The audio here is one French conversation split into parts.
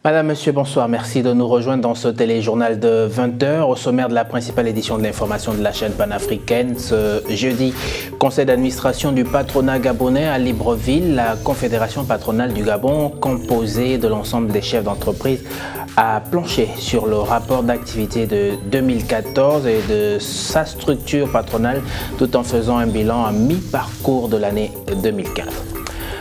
Madame, Monsieur, bonsoir. Merci de nous rejoindre dans ce téléjournal de 20h. Au sommaire de la principale édition de l'information de la chaîne panafricaine, ce jeudi, conseil d'administration du patronat gabonais à Libreville, la confédération patronale du Gabon, composée de l'ensemble des chefs d'entreprise, a planché sur le rapport d'activité de 2014 et de sa structure patronale, tout en faisant un bilan à mi-parcours de l'année 2015.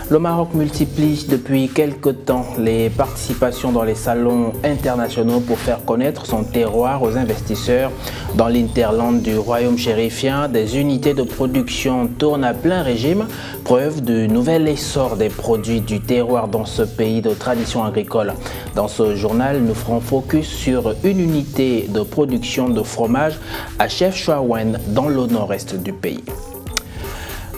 Le Maroc multiplie depuis quelque temps les participations dans les salons internationaux pour faire connaître son terroir aux investisseurs. Dans l'Interland du royaume chérifien, des unités de production tournent à plein régime, preuve du nouvel essor des produits du terroir dans ce pays de tradition agricole. Dans ce journal, nous ferons focus sur une unité de production de fromage à Chefchaouen dans le nord-est du pays.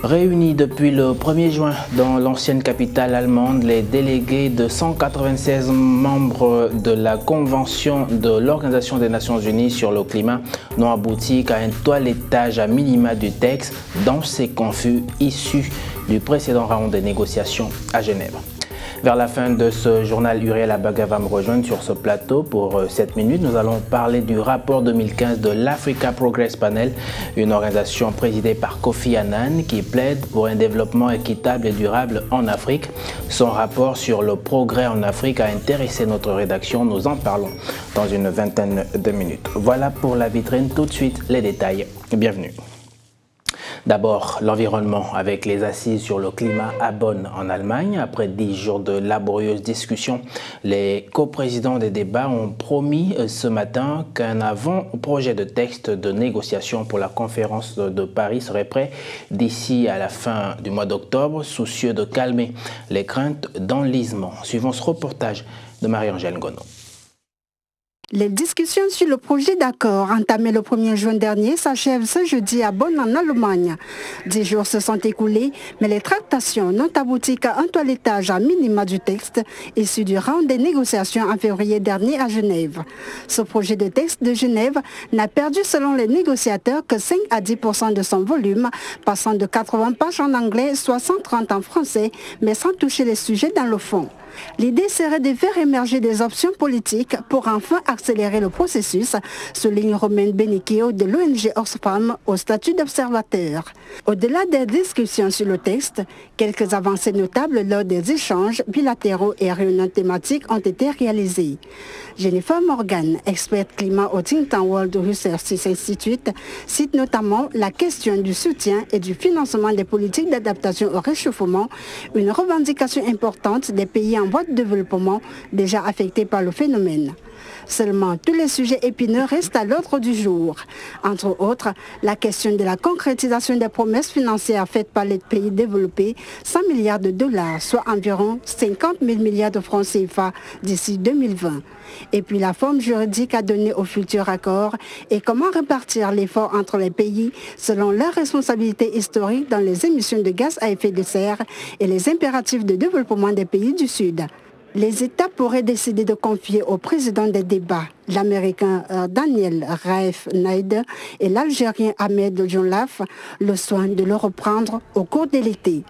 Réunis depuis le 1er juin dans l'ancienne capitale allemande, les délégués de 196 membres de la Convention de l'Organisation des Nations Unies sur le climat n'ont abouti qu'à un toilettage à minima du texte dans ces confus issus du précédent round des négociations à Genève. Vers la fin de ce journal, Uriel Abaga va me rejoindre sur ce plateau pour 7 minutes. Nous allons parler du rapport 2015 de l'Africa Progress Panel, une organisation présidée par Kofi Annan qui plaide pour un développement équitable et durable en Afrique. Son rapport sur le progrès en Afrique a intéressé notre rédaction. Nous en parlons dans une vingtaine de minutes. Voilà pour la vitrine. Tout de suite, les détails. Bienvenue. D'abord, l'environnement avec les assises sur le climat à Bonn en Allemagne. Après 10 jours de laborieuses discussions, les coprésidents des débats ont promis ce matin qu'un avant-projet de texte de négociation pour la conférence de Paris serait prêt d'ici à la fin du mois d'octobre, soucieux de calmer les craintes d'enlisement. Suivons ce reportage de Marie-Angèle Ngono. Les discussions sur le projet d'accord entamé le 1er juin dernier s'achèvent ce jeudi à Bonn en Allemagne. 10 jours se sont écoulés, mais les tractations n'ont abouti qu'à un toilettage à minima du texte issu du round des négociations en février dernier à Genève. Ce projet de texte de Genève n'a perdu selon les négociateurs que 5 à 10% de son volume, passant de 80 pages en anglais, soit 130 en français, mais sans toucher les sujets dans le fond. L'idée serait de faire émerger des options politiques pour enfin accélérer le processus, souligne Romain Benikio de l'ONG Oxfam au statut d'observateur. Au-delà des discussions sur le texte, quelques avancées notables lors des échanges bilatéraux et réunions thématiques ont été réalisées. Jennifer Morgan, experte climat au think tank World Research Institute, cite notamment la question du soutien et du financement des politiques d'adaptation au réchauffement, une revendication importante des pays en voie de développement déjà affectés par le phénomène. Seulement, tous les sujets épineux restent à l'ordre du jour. Entre autres, la question de la concrétisation des promesses financières faites par les pays développés, 100 milliards de dollars, soit environ 50 000 milliards de francs CFA d'ici 2020. Et puis la forme juridique à donner au futur accord et comment répartir l'effort entre les pays selon leurs responsabilités historiques dans les émissions de gaz à effet de serre et les impératifs de développement des pays du Sud. Les États pourraient décider de confier au président des débats, l'Américain Daniel Raif Naïd et l'Algérien Ahmed Jonlaf, le soin de le reprendre au cours de l'été.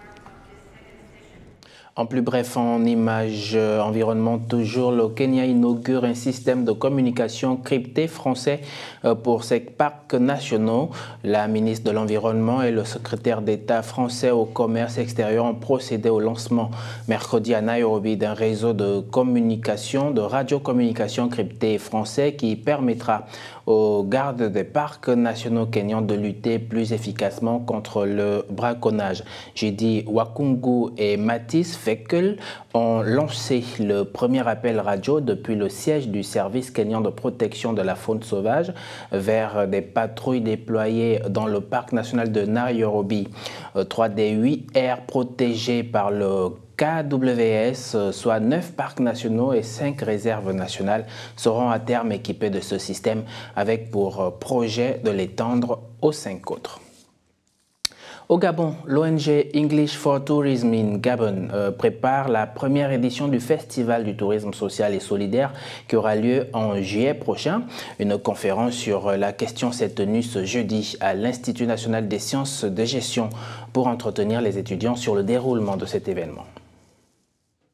En plus bref, en images environnement toujours, le Kenya inaugure un système de communication crypté français pour ses parcs nationaux. La ministre de l'Environnement et le secrétaire d'État français au commerce extérieur ont procédé au lancement mercredi à Nairobi d'un réseau de communication, de radiocommunication crypté français qui permettra aux gardes des parcs nationaux kenyans de lutter plus efficacement contre le braconnage. J'ai dit Wakungu et Matisse Fekel ont lancé le premier appel radio depuis le siège du service kenyan de protection de la faune sauvage vers des patrouilles déployées dans le parc national de Nairobi. 3 des 8 aires protégées par le KWS, soit 9 parcs nationaux et 5 réserves nationales, seront à terme équipés de ce système avec pour projet de l'étendre aux 5 autres. Au Gabon, l'ONG English for Tourism in Gabon prépare la première édition du Festival du tourisme social et solidaire qui aura lieu en juillet prochain. Une conférence sur la question s'est tenue ce jeudi à l'Institut national des sciences de gestion pour entretenir les étudiants sur le déroulement de cet événement.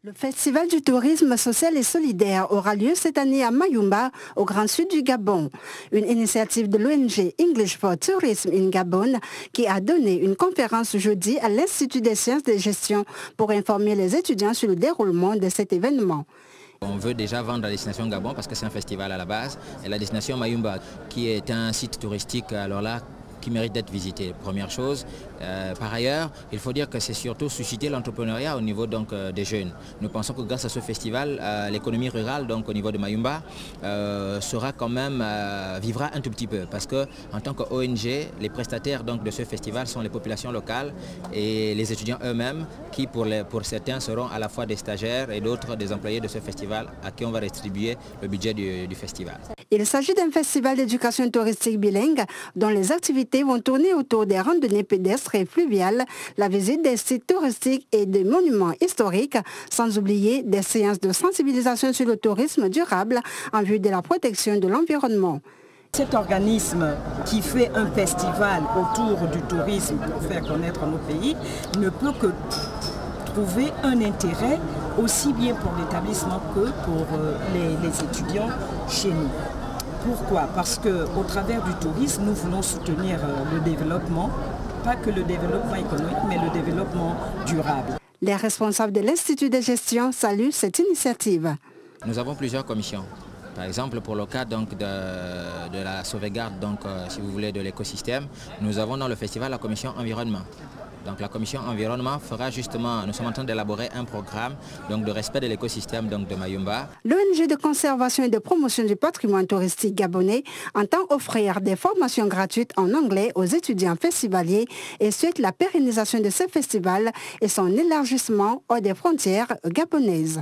Le Festival du tourisme social et solidaire aura lieu cette année à Mayumba, au Grand Sud du Gabon. Une initiative de l'ONG English for Tourism in Gabon qui a donné une conférence jeudi à l'Institut des sciences de gestion pour informer les étudiants sur le déroulement de cet événement. On veut déjà vendre la destination Gabon parce que c'est un festival à la base. Et la destination Mayumba, qui est un site touristique, alors là, qui mérite d'être visité, première chose. Par ailleurs, il faut dire que c'est surtout susciter l'entrepreneuriat au niveau donc, des jeunes. Nous pensons que grâce à ce festival, l'économie rurale donc, au niveau de Mayumba sera quand même, vivra un tout petit peu parce qu'en tant qu'ONG, les prestataires donc, de ce festival sont les populations locales et les étudiants eux-mêmes qui pour certains seront à la fois des stagiaires et d'autres des employés de ce festival à qui on va distribuer le budget du festival. Il s'agit d'un festival d'éducation touristique bilingue dont les activités vont tourner autour des randonnées pédestres et fluviales, la visite des sites touristiques et des monuments historiques, sans oublier des séances de sensibilisation sur le tourisme durable en vue de la protection de l'environnement. Cet organisme qui fait un festival autour du tourisme pour faire connaître nos pays ne peut que trouver un intérêt aussi bien pour l'établissement que pour les étudiants chez nous. Pourquoi? Parce qu'au travers du tourisme, nous voulons soutenir le développement, pas que le développement économique, mais le développement durable. Les responsables de l'Institut de gestion saluent cette initiative. Nous avons plusieurs commissions. Par exemple, pour le cas donc, de la sauvegarde, donc, si vous voulez, de l'écosystème, nous avons dans le festival la commission environnement. Donc la commission environnement fera justement, nous sommes en train d'élaborer un programme donc, de respect de l'écosystème de Mayumba. L'ONG de conservation et de promotion du patrimoine touristique gabonais entend offrir des formations gratuites en anglais aux étudiants festivaliers et souhaite la pérennisation de ce festival et son élargissement hors des frontières gabonaises.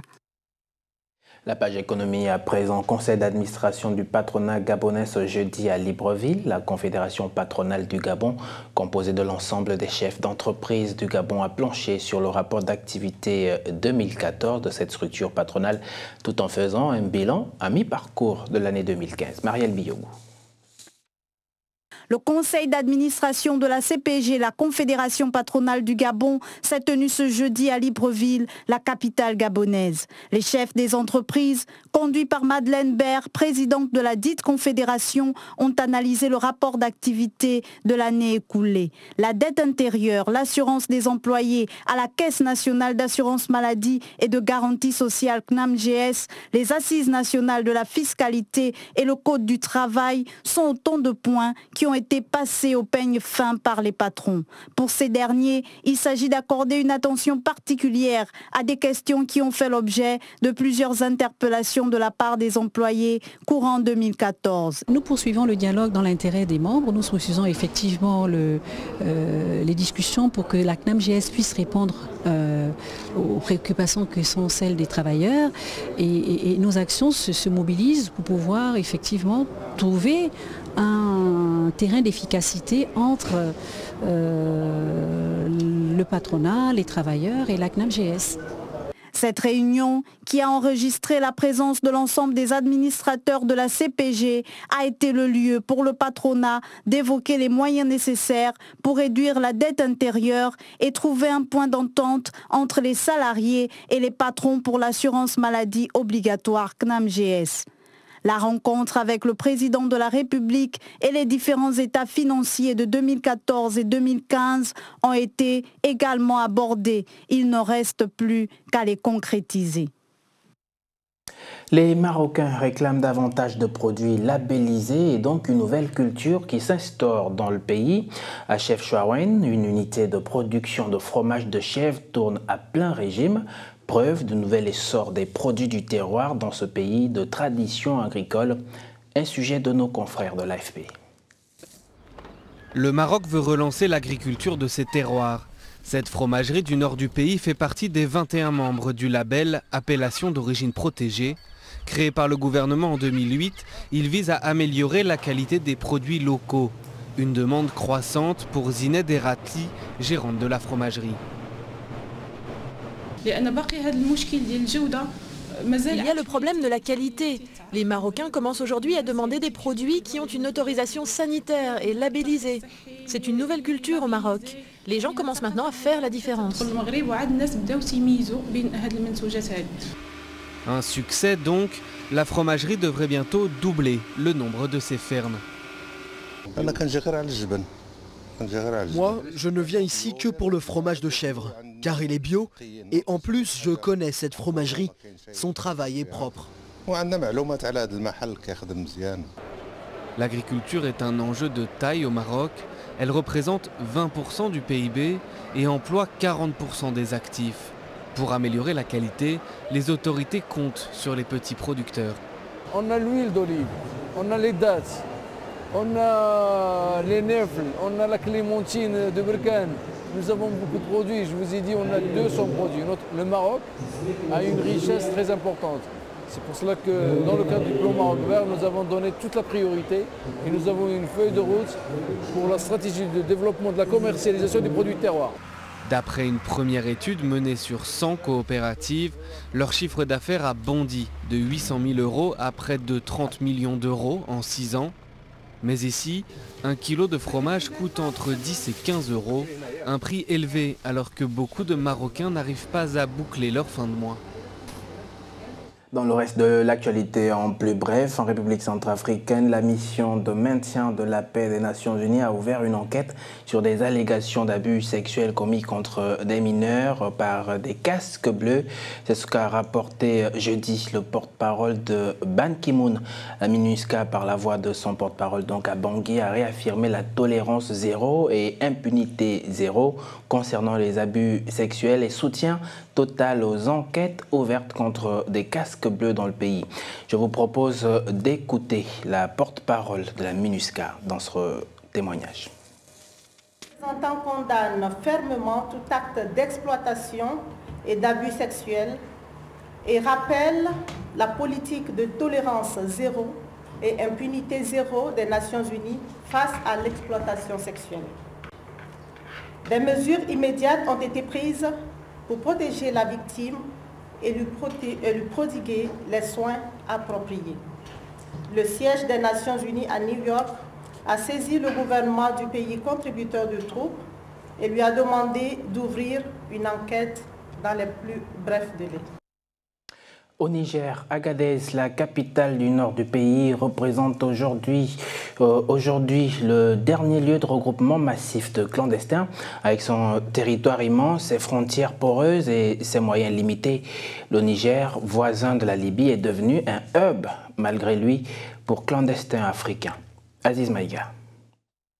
La page économie à présent. Conseil d'administration du patronat gabonais ce jeudi à Libreville. La confédération patronale du Gabon, composée de l'ensemble des chefs d'entreprise du Gabon, a planché sur le rapport d'activité 2014 de cette structure patronale, tout en faisant un bilan à mi-parcours de l'année 2015. Marielle Biyogou. Le conseil d'administration de la CPG, la Confédération patronale du Gabon, s'est tenu ce jeudi à Libreville, la capitale gabonaise. Les chefs des entreprises, conduits par Madeleine Baird, présidente de la dite confédération, ont analysé le rapport d'activité de l'année écoulée. La dette intérieure, l'assurance des employés à la Caisse nationale d'assurance maladie et de garantie sociale CNAMGS, les assises nationales de la fiscalité et le code du travail sont autant de points qui ont été passés au peigne fin par les patrons. Pour ces derniers, il s'agit d'accorder une attention particulière à des questions qui ont fait l'objet de plusieurs interpellations de la part des employés courant 2014. Nous poursuivons le dialogue dans l'intérêt des membres. Nous poursuivons effectivement les discussions pour que la CNAMGS puisse répondre aux préoccupations que sont celles des travailleurs et nos actions se mobilisent pour pouvoir effectivement trouver un terrain d'efficacité entre le patronat, les travailleurs et la CNAMGS. Cette réunion, qui a enregistré la présence de l'ensemble des administrateurs de la CPG, a été le lieu pour le patronat d'évoquer les moyens nécessaires pour réduire la dette intérieure et trouver un point d'entente entre les salariés et les patrons pour l'assurance maladie obligatoire CNAMGS. La rencontre avec le président de la République et les différents états financiers de 2014 et 2015 ont été également abordés. Il ne reste plus qu'à les concrétiser. Les Marocains réclament davantage de produits labellisés et donc une nouvelle culture qui s'instaure dans le pays. À Chefchaouen, une unité de production de fromage de chèvre tourne à plein régime. Preuve du nouvel essor des produits du terroir dans ce pays de tradition agricole. Un sujet de nos confrères de l'AFP. Le Maroc veut relancer l'agriculture de ses terroirs. Cette fromagerie du nord du pays fait partie des 21 membres du label Appellation d'origine protégée. Créé par le gouvernement en 2008, il vise à améliorer la qualité des produits locaux. Une demande croissante pour Zined Erati, gérante de la fromagerie. لأن باقي هذا المشكل ديال الجودة Il y a le problème de la qualité. Les Marocains commencent aujourd'hui à demander des produits qui ont une autorisation sanitaire et labellisée. C'est une nouvelle culture au Maroc. Les gens commencent maintenant à faire la différence. Un succès donc, la fromagerie devrait bientôt doubler le nombre de ses fermes. Moi, je ne viens ici que pour le fromage de chèvre, car il est bio, et en plus, je connais cette fromagerie. Son travail est propre. L'agriculture est un enjeu de taille au Maroc. Elle représente 20% du PIB et emploie 40% des actifs. Pour améliorer la qualité, les autorités comptent sur les petits producteurs. On a l'huile d'olive, on a les dattes, on a les nèfles, on a la clémentine de Berkane. Nous avons beaucoup de produits, je vous ai dit on a 200 produits. Le Maroc a une richesse très importante. C'est pour cela que dans le cadre du plan Maroc vert, nous avons donné toute la priorité et nous avons une feuille de route pour la stratégie de développement de la commercialisation des produits de terroir. D'après une première étude menée sur 100 coopératives, leur chiffre d'affaires a bondi de 800 000 € à près de 30 millions d'euros en 6 ans. Mais ici, un kilo de fromage coûte entre 10 et 15 €, un prix élevé alors que beaucoup de Marocains n'arrivent pas à boucler leur fin de mois. Dans le reste de l'actualité en plus bref, en République centrafricaine, la mission de maintien de la paix des Nations Unies a ouvert une enquête sur des allégations d'abus sexuels commis contre des mineurs par des casques bleus. C'est ce qu'a rapporté jeudi le porte-parole de Ban Ki-moon. La MINUSCA, par la voix de son porte-parole donc à Bangui, a réaffirmé la tolérance zéro et impunité zéro concernant les abus sexuels et soutien total aux enquêtes ouvertes contre des casques bleus dans le pays. Je vous propose d'écouter la porte-parole de la MINUSCA dans ce témoignage. Les représentants condamnent fermement tout acte d'exploitation et d'abus sexuels et rappellent la politique de tolérance zéro et impunité zéro des Nations Unies face à l'exploitation sexuelle. Des mesures immédiates ont été prises pour protéger la victime et lui prodiguer les soins appropriés. Le siège des Nations Unies à New York a saisi le gouvernement du pays contributeur de troupes et lui a demandé d'ouvrir une enquête dans les plus brefs délais. Au Niger, Agadez, la capitale du nord du pays, représente aujourd'hui le dernier lieu de regroupement massif de clandestins. Avec son territoire immense, ses frontières poreuses et ses moyens limités, le Niger, voisin de la Libye, est devenu un hub, malgré lui, pour clandestins africains. Aziz Maïga.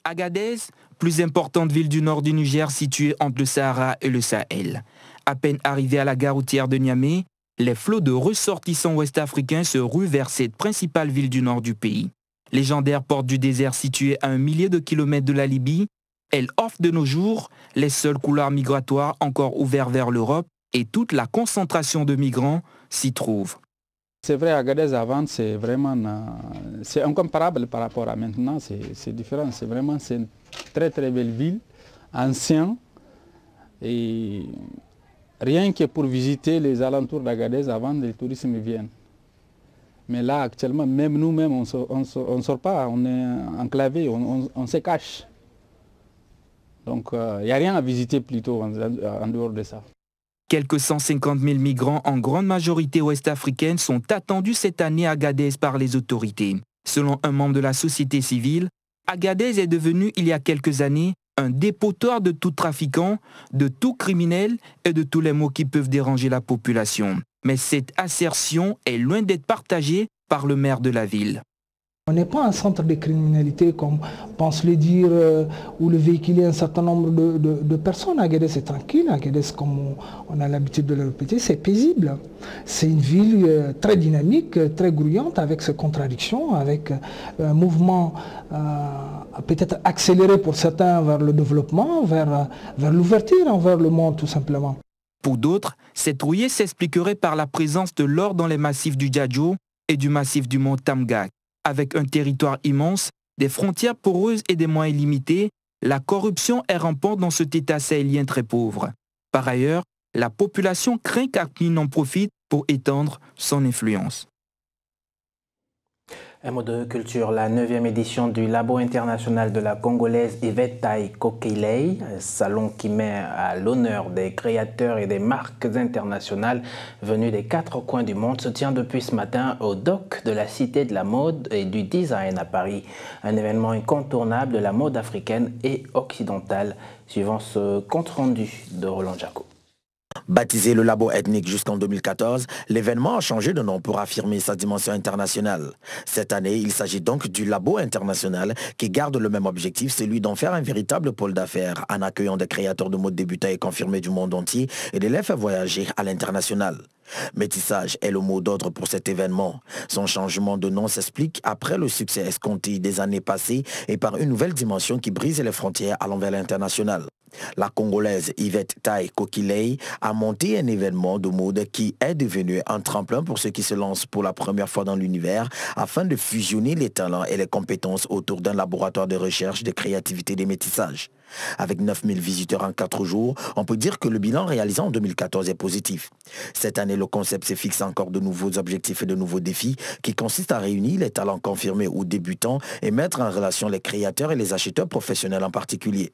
Agadez, plus importante ville du nord du Niger située entre le Sahara et le Sahel. À peine arrivé à la gare routière de Niamey, les flots de ressortissants ouest-africains se ruent vers cette principale ville du nord du pays. Légendaire porte du désert située à 1 millier de kilomètres de la Libye, elle offre de nos jours les seuls couloirs migratoires encore ouverts vers l'Europe et toute la concentration de migrants s'y trouve. C'est vrai, Agadez avant, c'est vraiment c'est incomparable par rapport à maintenant, c'est différent. C'est une très très belle ville, ancienne, et rien que pour visiter les alentours d'Agadez avant, les touristes viennent. Mais là, actuellement, même nous-mêmes, on ne sort pas, on est enclavé, on se cache. Donc, il n'y a rien à visiter plutôt en dehors de ça. Quelques 150 000 migrants, en grande majorité ouest-africaine, sont attendus cette année à Agadez par les autorités. Selon un membre de la société civile, Agadez est devenu, il y a quelques années, un dépotoir de tout trafiquant, de tout criminel et de tous les maux qui peuvent déranger la population. Mais cette assertion est loin d'être partagée par le maire de la ville. On n'est pas un centre de criminalité comme pense le dire, où le véhiculer un certain nombre de personnes. Agadez c'est tranquille, Agadez comme on a l'habitude de le répéter, c'est paisible. C'est une ville très dynamique, très grouillante, avec ses contradictions, avec un mouvement peut-être accéléré pour certains vers le développement, vers l'ouverture envers le monde tout simplement. Pour d'autres, cette rouillée s'expliquerait par la présence de l'or dans les massifs du Djadjo et du massif du mont Tamgak. Avec un territoire immense, des frontières poreuses et des moyens limités, la corruption est rampante dans cet État sahélien très pauvre. Par ailleurs, la population craint qu'Amin en profite pour étendre son influence. Un mot de culture, la 9e édition du Labo international de la Congolaise Yvette Tai Kokilei, salon qui met à l'honneur des créateurs et des marques internationales venues des 4 coins du monde, se tient depuis ce matin au dock de la Cité de la Mode et du Design à Paris. Un événement incontournable de la mode africaine et occidentale, suivant ce compte-rendu de Roland Jaco. Baptisé le Labo ethnique jusqu'en 2014, l'événement a changé de nom pour affirmer sa dimension internationale. Cette année, il s'agit donc du Labo international qui garde le même objectif, celui d'en faire un véritable pôle d'affaires en accueillant des créateurs de mode débutants et confirmés du monde entier et de les faire voyager à l'international. Métissage est le mot d'ordre pour cet événement. Son changement de nom s'explique après le succès escompté des années passées et par une nouvelle dimension qui brise les frontières allant vers l'international. La Congolaise Yvette Tai Kokilei a monté un événement de mode qui est devenu un tremplin pour ceux qui se lancent pour la première fois dans l'univers afin de fusionner les talents et les compétences autour d'un laboratoire de recherche de créativité des métissages. Avec 9000 visiteurs en 4 jours, on peut dire que le bilan réalisé en 2014 est positif. Cette année, le concept se fixe encore de nouveaux objectifs et de nouveaux défis qui consistent à réunir les talents confirmés ou débutants et mettre en relation les créateurs et les acheteurs professionnels en particulier.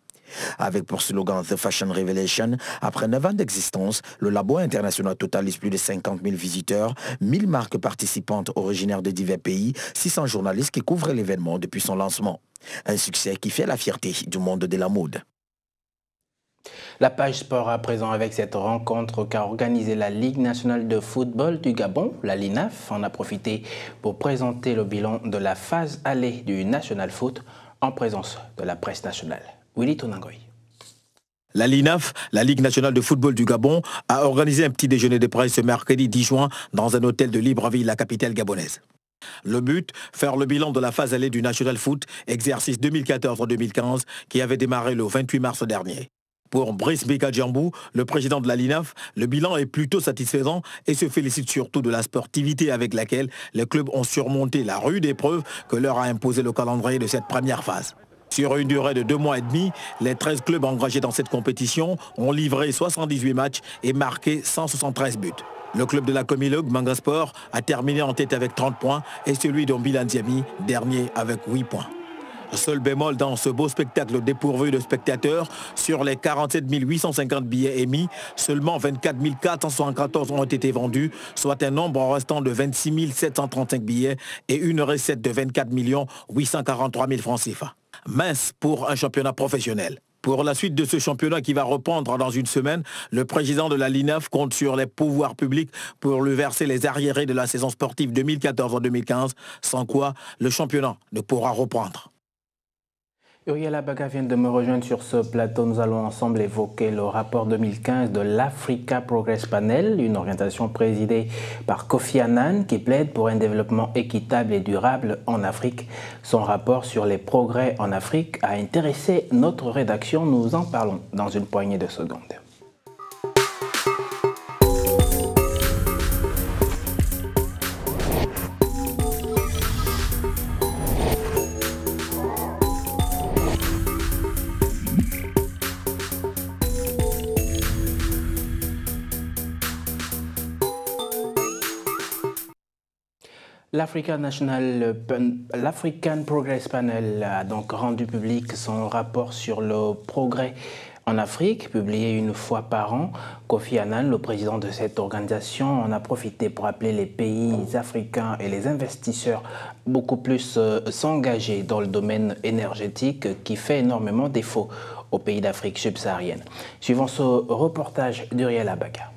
Avec pour slogan The Fashion Revelation, après 9 ans d'existence, le Labo international totalise plus de 50 000 visiteurs, 1000 marques participantes originaires de divers pays, 600 journalistes qui couvrent l'événement depuis son lancement. Un succès qui fait la fierté du monde de la mode. La page sport à présent avec cette rencontre qu'a organisée la Ligue nationale de football du Gabon, la LINAF, en a profité pour présenter le bilan de la phase allée du National Foot en présence de la presse nationale. Willy Tonangoy. La LINAF, la Ligue nationale de football du Gabon, a organisé un petit déjeuner de presse ce mercredi 10 juin dans un hôtel de Libreville, la capitale gabonaise. Le but, faire le bilan de la phase allée du National Foot, exercice 2014-2015, qui avait démarré le 28 mars dernier. Pour Brice Beka-Djambou, le président de la LINAF, le bilan est plutôt satisfaisant et se félicite surtout de la sportivité avec laquelle les clubs ont surmonté la rude épreuve que leur a imposé le calendrier de cette première phase. Sur une durée de 2 mois et demi, les 13 clubs engagés dans cette compétition ont livré 78 matchs et marqué 173 buts. Le club de la Comilog, Manga Sport, a terminé en tête avec 30 points et celui d'Ombilan Diami, dernier avec 8 points. Seul bémol dans ce beau spectacle dépourvu de spectateurs, sur les 47 850 billets émis, seulement 24 474 ont été vendus, soit un nombre restant de 26 735 billets et une recette de 24 843 000 francs CFA. Mince pour un championnat professionnel. Pour la suite de ce championnat qui va reprendre dans une semaine, le président de la LINAF compte sur les pouvoirs publics pour lui verser les arriérés de la saison sportive 2014-2015, sans quoi le championnat ne pourra reprendre. Uriel Abaga vient de me rejoindre sur ce plateau. Nous allons ensemble évoquer le rapport 2015 de l'Africa Progress Panel, une organisation présidée par Kofi Annan qui plaide pour un développement équitable et durable en Afrique. Son rapport sur les progrès en Afrique a intéressé notre rédaction. Nous en parlons dans une poignée de secondes. L'African Progress Panel a donc rendu public son rapport sur le progrès en Afrique, publié une fois par an. Kofi Annan, le président de cette organisation, en a profité pour appeler les pays africains et les investisseurs beaucoup plus s'engager dans le domaine énergétique qui fait énormément défaut aux pays d'Afrique subsaharienne. Suivant ce reportage d'Uriel Abaga.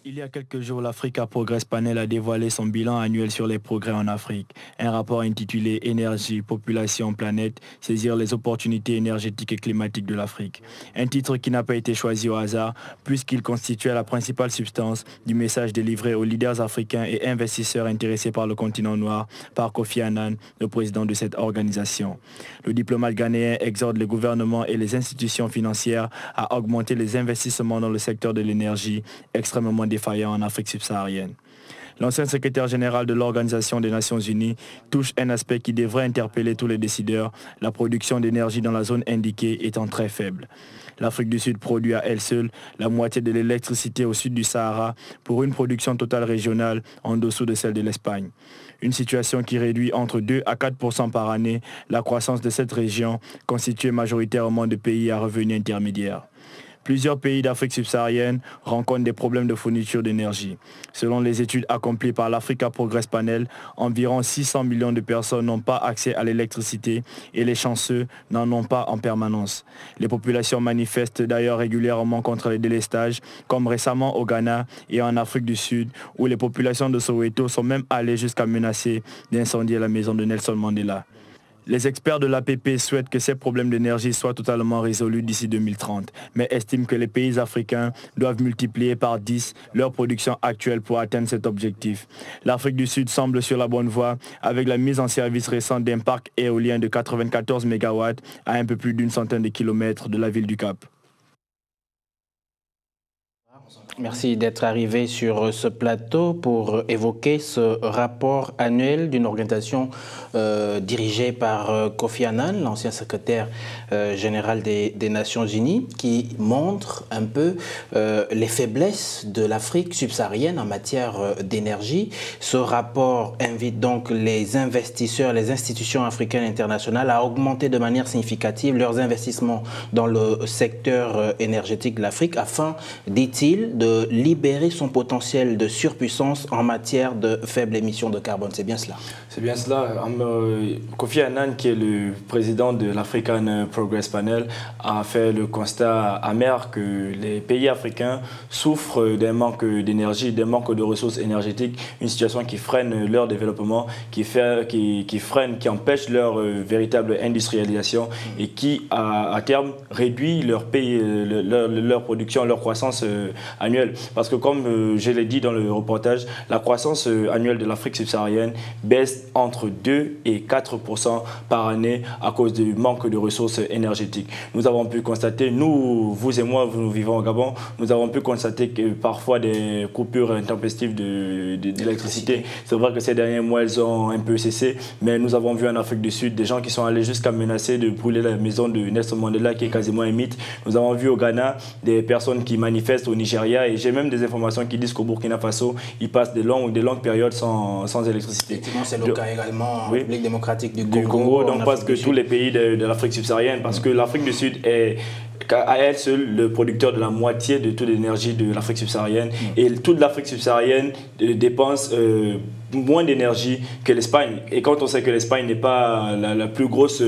Il y a quelques jours, l'Africa Progress Panel a dévoilé son bilan annuel sur les progrès en Afrique. Un rapport intitulé « Énergie, population, planète, saisir les opportunités énergétiques et climatiques de l'Afrique ». Un titre qui n'a pas été choisi au hasard puisqu'il constituait la principale substance du message délivré aux leaders africains et investisseurs intéressés par le continent noir par Kofi Annan, le président de cette organisation. Le diplomate ghanéen exhorte les gouvernements et les institutions financières à augmenter les investissements dans le secteur de l'énergie, extrêmement défaillant en Afrique subsaharienne. L'ancien secrétaire général de l'Organisation des Nations Unies touche un aspect qui devrait interpeller tous les décideurs, la production d'énergie dans la zone indiquée étant très faible. L'Afrique du Sud produit à elle seule la moitié de l'électricité au sud du Sahara pour une production totale régionale en dessous de celle de l'Espagne. Une situation qui réduit entre 2 à 4% par année la croissance de cette région constituée majoritairement de pays à revenus intermédiaires. Plusieurs pays d'Afrique subsaharienne rencontrent des problèmes de fourniture d'énergie. Selon les études accomplies par l'Africa Progress Panel, environ 600 millions de personnes n'ont pas accès à l'électricité et les chanceux n'en ont pas en permanence. Les populations manifestent d'ailleurs régulièrement contre les délestages, comme récemment au Ghana et en Afrique du Sud, où les populations de Soweto sont même allées jusqu'à menacer d'incendier la maison de Nelson Mandela. Les experts de l'APP souhaitent que ces problèmes d'énergie soient totalement résolus d'ici 2030, mais estiment que les pays africains doivent multiplier par 10 leur production actuelle pour atteindre cet objectif. L'Afrique du Sud semble sur la bonne voie avec la mise en service récente d'un parc éolien de 94 MW à un peu plus d'une centaine de kilomètres de la ville du Cap. Merci d'être arrivé sur ce plateau pour évoquer ce rapport annuel d'une organisation dirigée par Kofi Annan, l'ancien secrétaire général des Nations Unies, qui montre un peu les faiblesses de l'Afrique subsaharienne en matière d'énergie. Ce rapport invite donc les investisseurs, les institutions africaines internationales à augmenter de manière significative leurs investissements dans le secteur énergétique de l'Afrique afin, dit-il, de libérer son potentiel de surpuissance en matière de faibles émissions de carbone. C'est bien cela? C'est bien cela. Kofi Annan, qui est le président de l'African Progress Panel, a fait le constat amer que les pays africains souffrent d'un manque d'énergie, d'un manque de ressources énergétiques, une situation qui freine leur développement, qui empêche leur véritable industrialisation et qui, à terme, réduit leur production, leur croissance annuelle. Parce que comme je l'ai dit dans le reportage, la croissance annuelle de l'Afrique subsaharienne baisse entre 2 et 4% par année à cause du manque de ressources énergétiques. Nous avons pu constater, nous, vous et moi, nous vivons au Gabon, nous avons pu constater que parfois des coupures intempestives d'électricité. C'est vrai que ces derniers mois, elles ont un peu cessé, mais nous avons vu en Afrique du Sud des gens qui sont allés jusqu'à menacer de brûler la maison de Nelson Mandela, qui est quasiment un mythe. Nous avons vu au Ghana des personnes qui manifestent au Nigeria, et j'ai même des informations qui disent qu'au Burkina Faso, ils passent des longues périodes sans électricité. Effectivement, c'est le cas également en République démocratique du Congo. Donc parce que tous les pays de l'Afrique subsaharienne, parce que l'Afrique du Sud est à elle seule le producteur de la moitié de toute l'énergie de l'Afrique subsaharienne, et toute l'Afrique subsaharienne dépense moins d'énergie que l'Espagne. Et quand on sait que l'Espagne n'est pas la plus grosse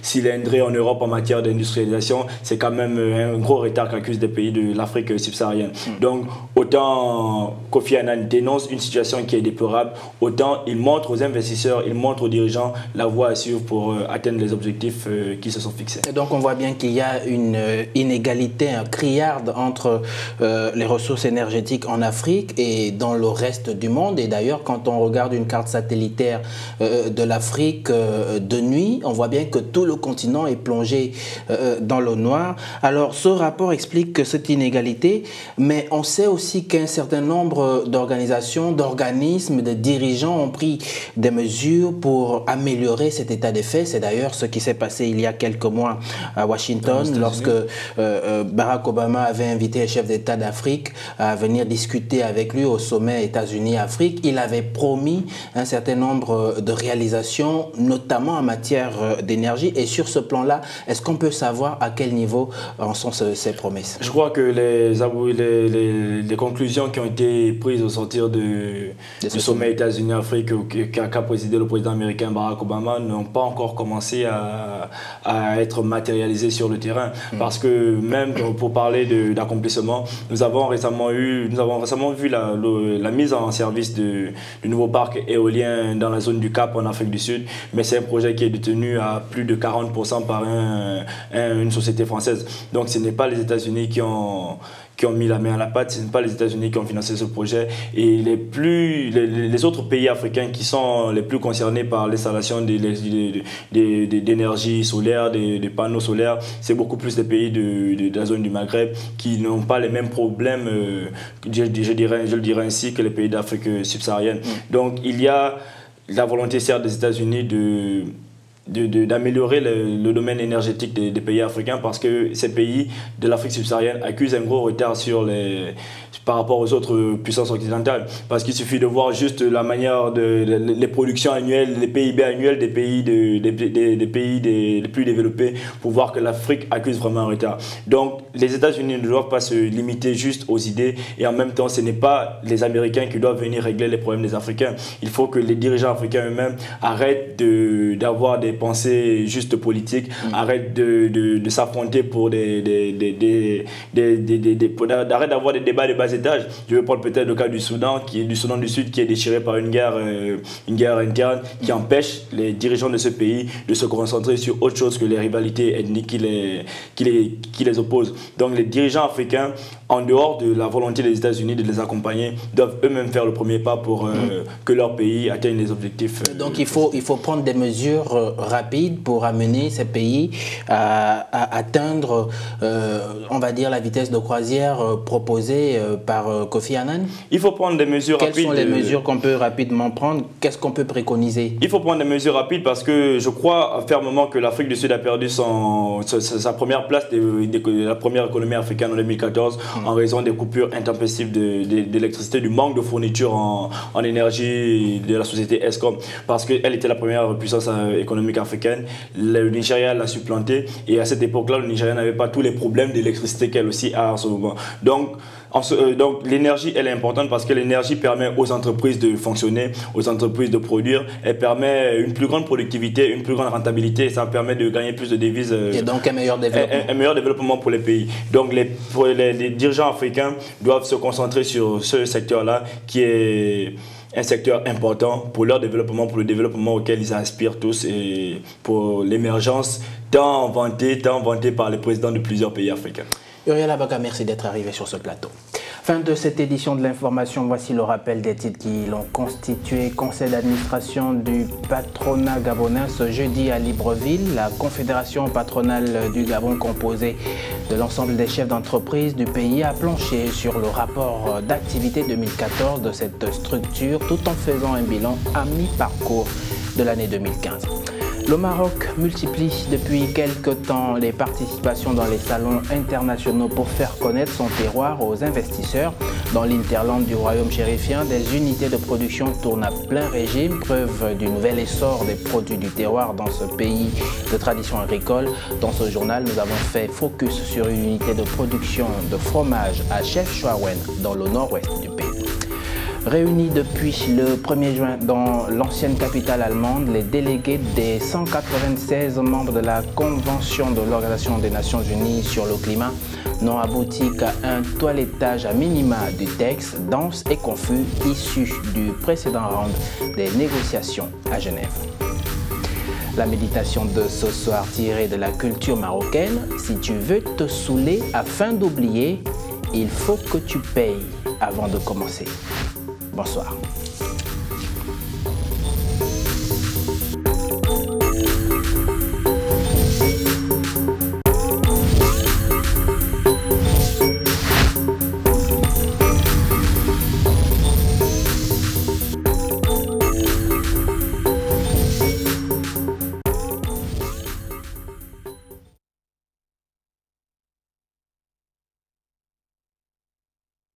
cylindrée en Europe en matière d'industrialisation, c'est quand même un gros retard qu'accusent des pays de l'Afrique subsaharienne. Donc autant Kofi Annan dénonce une situation qui est déplorable, autant il montre aux investisseurs, il montre aux dirigeants la voie à suivre pour atteindre les objectifs qui se sont fixés. Et donc on voit bien qu'il y a une inégalité criarde entre les ressources énergétiques en Afrique et dans le reste du monde. Et d'ailleurs, quand on regarde une carte satellitaire de l'Afrique de nuit, on voit bien que tout le continent est plongé dans l'eau noire. Alors ce rapport explique que cette inégalité, mais on sait aussi qu'un certain nombre d'organisations, d'organismes, de dirigeants ont pris des mesures pour améliorer cet état des faits. C'est d'ailleurs ce qui s'est passé il y a quelques mois à Washington, lorsque Barack Obama avait invité les chefs d'État d'Afrique à venir discuter avec lui au sommet États-Unis-Afrique. Il avait promis un certain nombre de réalisations, notamment en matière d'énergie. Et sur ce plan-là, est-ce qu'on peut savoir à quel niveau en sont ces promesses? Je crois que les conclusions qui ont été prises au sortir du sommet États-Unis-Afrique qu'a présidé le président américain Barack Obama n'ont pas encore commencé à être matérialisées sur le terrain. Parce que même pour parler d'accomplissement, nous avons récemment vu la mise en service du nouveau parc éolien dans la zone du Cap en Afrique du Sud, mais c'est un projet qui est détenu à plus de 40% par une société française. Donc ce n'est pas les États-Unis qui ont qui ont mis la main à la pâte, ce n'est pas les États-Unis qui ont financé ce projet. Et les autres pays africains qui sont les plus concernés par l'installation d'énergie solaire, des panneaux solaires, c'est beaucoup plus les pays de la zone du Maghreb qui n'ont pas les mêmes problèmes, je le dirais ainsi, que les pays d'Afrique subsaharienne. Donc il y a la volonté certes des États-Unis d'améliorer le domaine énergétique des pays africains, parce que ces pays de l'Afrique subsaharienne accusent un gros retard par rapport aux autres puissances occidentales, parce qu'il suffit de voir juste la manière les productions annuelles, les PIB annuels des pays les plus développés pour voir que l'Afrique accuse vraiment un retard. Donc les États-Unis ne doivent pas se limiter juste aux idées, et en même temps ce n'est pas les Américains qui doivent venir régler les problèmes des Africains. Il faut que les dirigeants africains eux-mêmes arrêtent d'avoir des pensées juste politiques, arrêtent de s'affronter pour arrêtent d'avoir des débats de bas étage. Je vais prendre peut-être le cas du Soudan du Sud, qui est déchiré par une guerre interne qui empêche les dirigeants de ce pays de se concentrer sur autre chose que les rivalités ethniques qui les opposent. Donc les dirigeants africains, en dehors de la volonté des États-Unis de les accompagner, doivent eux-mêmes faire le premier pas pour que leur pays atteigne les objectifs. Donc il faut prendre des mesures rapides pour amener ces pays à atteindre, on va dire, la vitesse de croisière proposée par Kofi Annan. Il faut prendre des mesures rapides. Quelles sont les mesures qu'on peut rapidement prendre? Qu'est-ce qu'on peut préconiser? Il faut prendre des mesures rapides, parce que je crois fermement que l'Afrique du Sud a perdu sa première place de la première économie africaine en 2014 en raison des coupures intempestives d'électricité, du manque de fourniture en énergie de la société Eskom, parce qu'elle était la première puissance économique africaine. Le Nigeria l'a supplantée, et à cette époque-là, le Nigeria n'avait pas tous les problèmes d'électricité qu'elle aussi a en ce moment. Donc l'énergie, elle est importante, parce que l'énergie permet aux entreprises de fonctionner, aux entreprises de produire. Elle permet une plus grande productivité, une plus grande rentabilité, et ça permet de gagner plus de devises. Et donc un meilleur développement. Un meilleur développement pour les pays. Donc les dirigeants africains doivent se concentrer sur ce secteur-là, qui est un secteur important pour leur développement, pour le développement auquel ils aspirent tous, et pour l'émergence tant vantée par les présidents de plusieurs pays africains. Uriel Abaka, merci d'être arrivé sur ce plateau. Fin de cette édition de l'information, voici le rappel des titres qui l'ont constitué. Conseil d'administration du patronat gabonais ce jeudi à Libreville. La confédération patronale du Gabon, composée de l'ensemble des chefs d'entreprise du pays, a planché sur le rapport d'activité 2014 de cette structure, tout en faisant un bilan à mi-parcours de l'année 2015. Le Maroc multiplie depuis quelque temps les participations dans les salons internationaux pour faire connaître son terroir aux investisseurs. Dans l'Interland du royaume chérifien, des unités de production tournent à plein régime, preuve du nouvel essor des produits du terroir dans ce pays de tradition agricole. Dans ce journal, nous avons fait focus sur une unité de production de fromage à Chefchaouen, dans le nord-ouest du pays. Réunis depuis le 1er juin dans l'ancienne capitale allemande, les délégués des 196 membres de la Convention de l'Organisation des Nations Unies sur le climat n'ont abouti qu'à un toilettage à minima du texte dense et confus issu du précédent round des négociations à Genève. La méditation de ce soir tirée de la culture marocaine: si tu veux te saouler afin d'oublier, il faut que tu payes avant de commencer. Bonsoir.